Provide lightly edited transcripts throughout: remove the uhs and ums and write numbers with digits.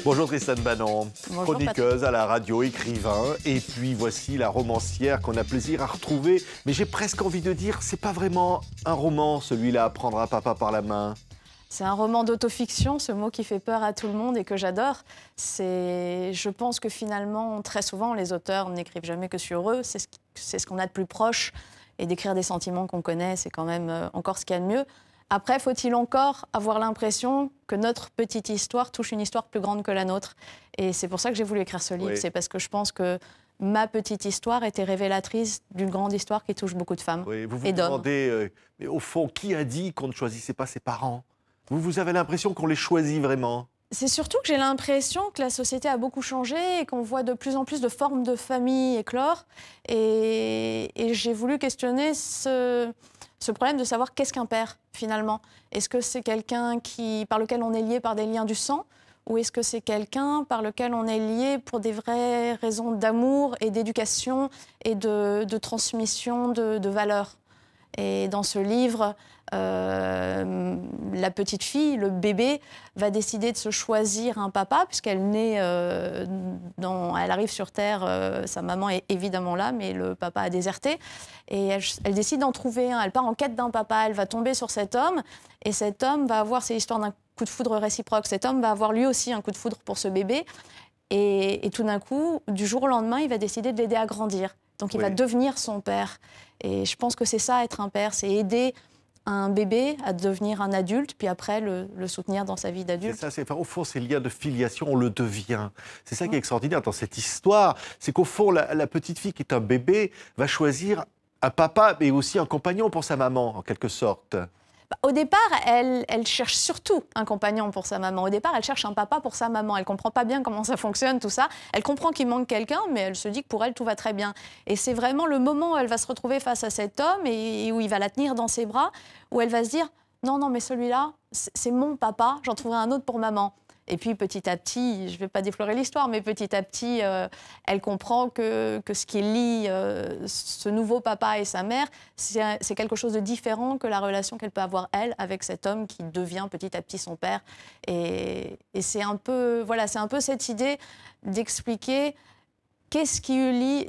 Bonjour Tristan Banon, Bonjour, chroniqueuse à la radio, écrivain, et puis voici la romancière qu'on a plaisir à retrouver. Mais j'ai presque envie de dire, c'est pas vraiment un roman celui-là, Prendre un papa par la main. C'est un roman d'autofiction, ce mot qui fait peur à tout le monde et que j'adore. Je pense que finalement, très souvent, les auteurs n'écrivent jamais que sur eux. C'est ce qu'on a de plus proche. Et d'écrire des sentiments qu'on connaît, c'est quand même encore ce qu'il y a de mieux. Après, faut-il encore avoir l'impression que notre petite histoire touche une histoire plus grande que la nôtre? Et c'est pour ça que j'ai voulu écrire ce livre. Oui. C'est parce que je pense que ma petite histoire était révélatrice d'une grande histoire qui touche beaucoup de femmes Oui, vous vous et d'hommes. demandez, mais au fond, qui a dit qu'on ne choisissait pas ses parents? Vous avez l'impression qu'on les choisit vraiment? C'est surtout que j'ai l'impression que la société a beaucoup changé et qu'on voit de plus en plus de formes de famille éclore. Et j'ai voulu questionner ce problème de savoir qu'est-ce qu'un père, finalement. Est-ce que c'est quelqu'un par lequel on est lié par des liens du sang, ou est-ce que c'est quelqu'un par lequel on est lié pour des vraies raisons d'amour et d'éducation et de transmission de valeurs? Et dans ce livre, la petite fille, le bébé, va décider de se choisir un papa, puisqu'elle naît, elle arrive sur Terre, sa maman est évidemment là, mais le papa a déserté. Et elle décide d'en trouver un, elle part en quête d'un papa, elle va tomber sur cet homme, et cet homme va avoir, c'est l'histoire d'un coup de foudre réciproque, cet homme va avoir lui aussi un coup de foudre pour ce bébé, et tout d'un coup, du jour au lendemain, il va décider de l'aider à grandir. Donc il va devenir son père. Et je pense que c'est ça, être un père, c'est aider un bébé à devenir un adulte, puis après le soutenir dans sa vie d'adulte. C'est ça, au fond, ces liens de filiation, on le devient. C'est ça qui est extraordinaire dans cette histoire. C'est qu'au fond, la petite fille qui est un bébé va choisir un papa, mais aussi un compagnon pour sa maman, en quelque sorte. Au départ, elle cherche surtout un compagnon pour sa maman. Au départ, elle cherche un papa pour sa maman. Elle ne comprend pas bien comment ça fonctionne, tout ça. Elle comprend qu'il manque quelqu'un, mais elle se dit que pour elle, tout va très bien. Et c'est vraiment le moment où elle va se retrouver face à cet homme et où il va la tenir dans ses bras, où elle va se dire « Non, non, mais celui-là, c'est mon papa, j'en trouverai un autre pour maman ». Et puis, petit à petit, je ne vais pas déflorer l'histoire, mais petit à petit, elle comprend que ce qui lie ce nouveau papa et sa mère, c'est quelque chose de différent que la relation qu'elle peut avoir, elle, avec cet homme qui devient petit à petit son père. Et c'est un peu, voilà, c'est un peu cette idée d'expliquer qu'est-ce qui unit,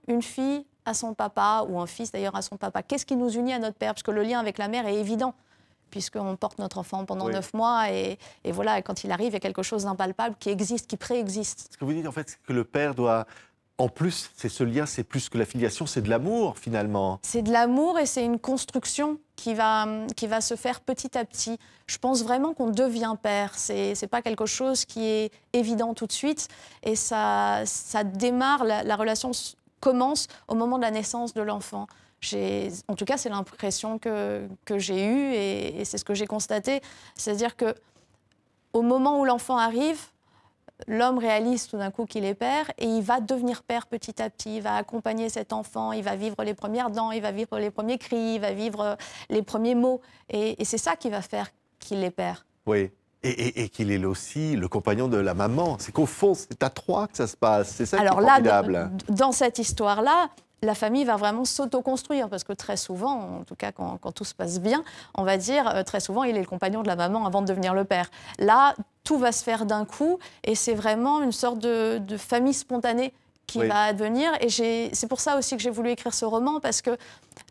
une fille à son papa, ou un fils d'ailleurs à son papa. Qu'est-ce qui nous unit à notre père? Parce que le lien avec la mère est évident, puisqu'on porte notre enfant pendant 9 mois, et voilà, quand il arrive, il y a quelque chose d'impalpable qui existe, qui préexiste. Ce que vous dites, en fait, c'est que le père doit... En plus, c'est ce lien, c'est plus que la filiation, c'est de l'amour, finalement. C'est de l'amour et c'est une construction qui va se faire petit à petit. Je pense vraiment qu'on devient père. C'est pas quelque chose qui est évident tout de suite. Et ça démarre, la relation commence au moment de la naissance de l'enfant. En tout cas, c'est l'impression que j'ai eue et c'est ce que j'ai constaté. C'est-à-dire qu'au moment où l'enfant arrive, l'homme réalise tout d'un coup qu'il est père et il va devenir père petit à petit. Il va accompagner cet enfant, il va vivre les premières dents, il va vivre les premiers cris, il va vivre les premiers mots. Et c'est ça qui va faire qu'il est père. Oui. Et qu'il est aussi le compagnon de la maman. C'est qu'au fond, c'est à trois que ça se passe. C'est ça qui est formidable. Alors là, dans cette histoire-là, la famille va vraiment s'auto-construire, parce que très souvent, en tout cas quand tout se passe bien, on va dire très souvent il est le compagnon de la maman avant de devenir le père. Là, tout va se faire d'un coup et c'est vraiment une sorte de famille spontanée qui va advenir. Et c'est pour ça aussi que j'ai voulu écrire ce roman, parce que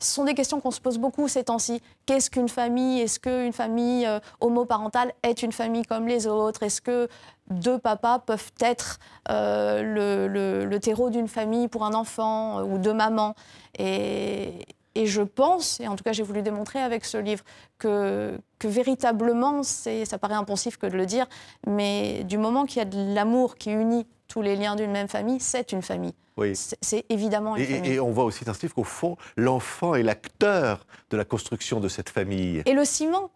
ce sont des questions qu'on se pose beaucoup ces temps-ci. Qu'est-ce qu'une famille? Est-ce qu'une famille homoparentale est une famille comme les autres? Est-ce que deux papas peuvent être le terreau d'une famille pour un enfant, ou deux mamans? Et je pense, et en tout cas j'ai voulu démontrer avec ce livre, que véritablement, ça paraît impensif que de le dire, mais du moment qu'il y a de l'amour qui unit tous les liens d'une même famille, c'est une famille. Oui. C'est évidemment une famille. Et on voit aussi dans ce livre qu'au fond, l'enfant est l'acteur de la construction de cette famille. Et le ciment,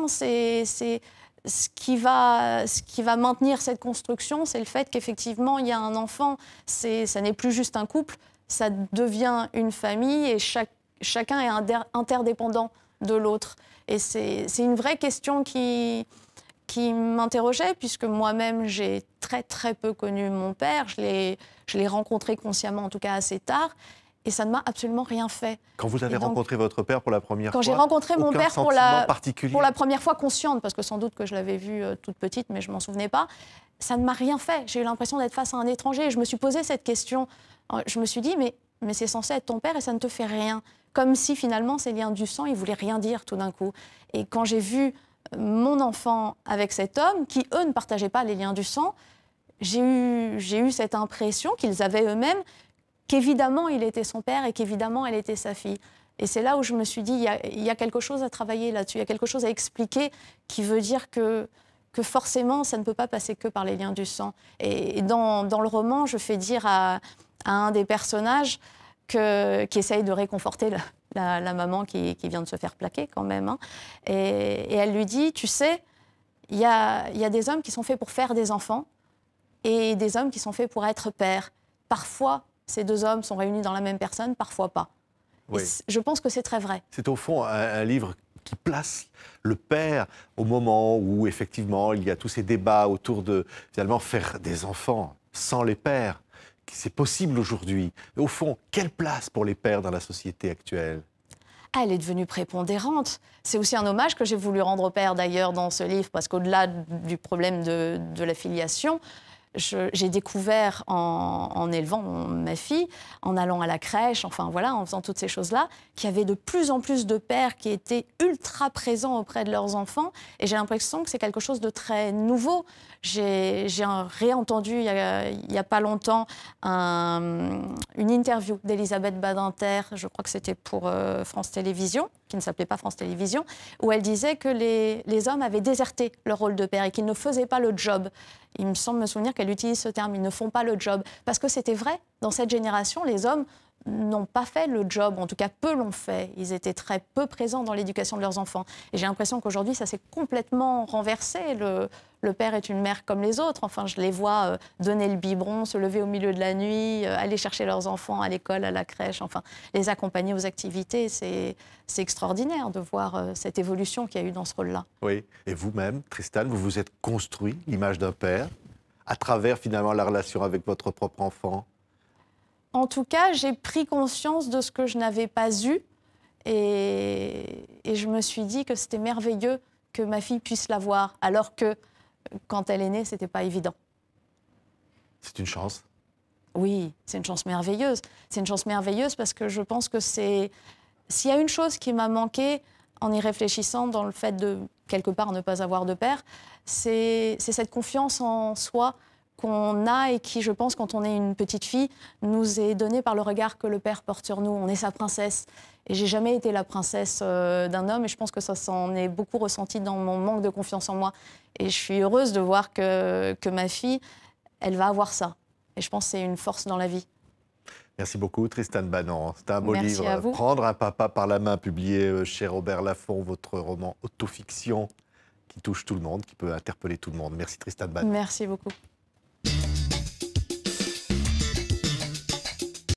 c'est ce qui va maintenir cette construction, c'est le fait qu'effectivement, il y a un enfant, ça n'est plus juste un couple, ça devient une famille et chacun est interdépendant de l'autre. Et c'est une vraie question qui m'interrogeait, puisque moi-même, j'ai très peu connu mon père. Je l'ai rencontré consciemment, en tout cas assez tard. Et ça ne m'a absolument rien fait. Quand vous avez rencontré votre père pour la première fois, quand j'ai rencontré mon père pour la première fois consciente, parce que sans doute que je l'avais vu toute petite, mais je ne m'en souvenais pas, ça ne m'a rien fait. J'ai eu l'impression d'être face à un étranger. Et je me suis posé cette question. Je me suis dit, mais c'est censé être ton père et ça ne te fait rien. Comme si finalement ces liens du sang, ils ne voulaient rien dire tout d'un coup. Et quand j'ai vu mon enfant avec cet homme, qui eux ne partageaient pas les liens du sang, j'ai eu cette impression qu'ils avaient eux-mêmes qu'évidemment il était son père et qu'évidemment elle était sa fille. Et c'est là où je me suis dit, il y a quelque chose à travailler là-dessus, il y a quelque chose à expliquer qui veut dire que forcément ça ne peut pas passer que par les liens du sang. Et dans le roman, je fais dire à un des personnages qui essaye de réconforter la maman qui vient de se faire plaquer quand même. Hein. Et elle lui dit, tu sais, il y a des hommes qui sont faits pour faire des enfants et des hommes qui sont faits pour être pères. Parfois, ces deux hommes sont réunis dans la même personne, parfois pas. Oui. Je pense que c'est très vrai. C'est au fond un livre qui place le père au moment où, effectivement, il y a tous ces débats autour de, finalement, faire des enfants sans les pères. C'est possible aujourd'hui. Au fond, quelle place pour les pères dans la société actuelle ? Elle est devenue prépondérante. C'est aussi un hommage que j'ai voulu rendre au père, d'ailleurs, dans ce livre, parce qu'au-delà du problème de la filiation, j'ai découvert en élevant ma fille, en allant à la crèche, enfin voilà, en faisant toutes ces choses-là, qu'il y avait de plus en plus de pères qui étaient ultra présents auprès de leurs enfants. Et j'ai l'impression que c'est quelque chose de très nouveau. J'ai réentendu il n'y a pas longtemps une interview d'Elisabeth Badinter, je crois que c'était pour France Télévisions, qui ne s'appelait pas France Télévisions, où elle disait que les hommes avaient déserté leur rôle de père et qu'ils ne faisaient pas le job. Il me semble me souvenir qu'elle utilise ce terme, ils ne font pas le job. Parce que c'était vrai, dans cette génération, les hommes n'ont pas fait le job, en tout cas peu l'ont fait. Ils étaient très peu présents dans l'éducation de leurs enfants. Et j'ai l'impression qu'aujourd'hui, ça s'est complètement renversé. Le père est une mère comme les autres. Enfin, je les vois donner le biberon, se lever au milieu de la nuit, aller chercher leurs enfants à l'école, à la crèche, enfin, les accompagner aux activités. C'est extraordinaire de voir cette évolution qu'il y a eu dans ce rôle-là. Oui, et vous-même, Tristan, vous vous êtes construit l'image d'un père à travers, finalement, la relation avec votre propre enfant. En tout cas, j'ai pris conscience de ce que je n'avais pas eu et je me suis dit que c'était merveilleux que ma fille puisse l'avoir, alors que quand elle est née, ce n'était pas évident. C'est une chance. Oui, c'est une chance merveilleuse. C'est une chance merveilleuse parce que je pense que c'est... S'il y a une chose qui m'a manqué en y réfléchissant dans le fait de, quelque part, ne pas avoir de père, c'est cette confiance en soi qu'on a et qui, je pense, quand on est une petite fille, nous est donnée par le regard que le père porte sur nous. On est sa princesse. Et j'ai jamais été la princesse d'un homme et je pense que ça s'en est beaucoup ressenti dans mon manque de confiance en moi. Et je suis heureuse de voir que ma fille, elle va avoir ça. Et je pense que c'est une force dans la vie. Merci beaucoup, Tristan Banon. C'est un beau Merci livre. à vous. Prendre un papa par la main, publié chez Robert Laffont, votre roman autofiction qui touche tout le monde, qui peut interpeller tout le monde. Merci, Tristan Banon. Merci beaucoup.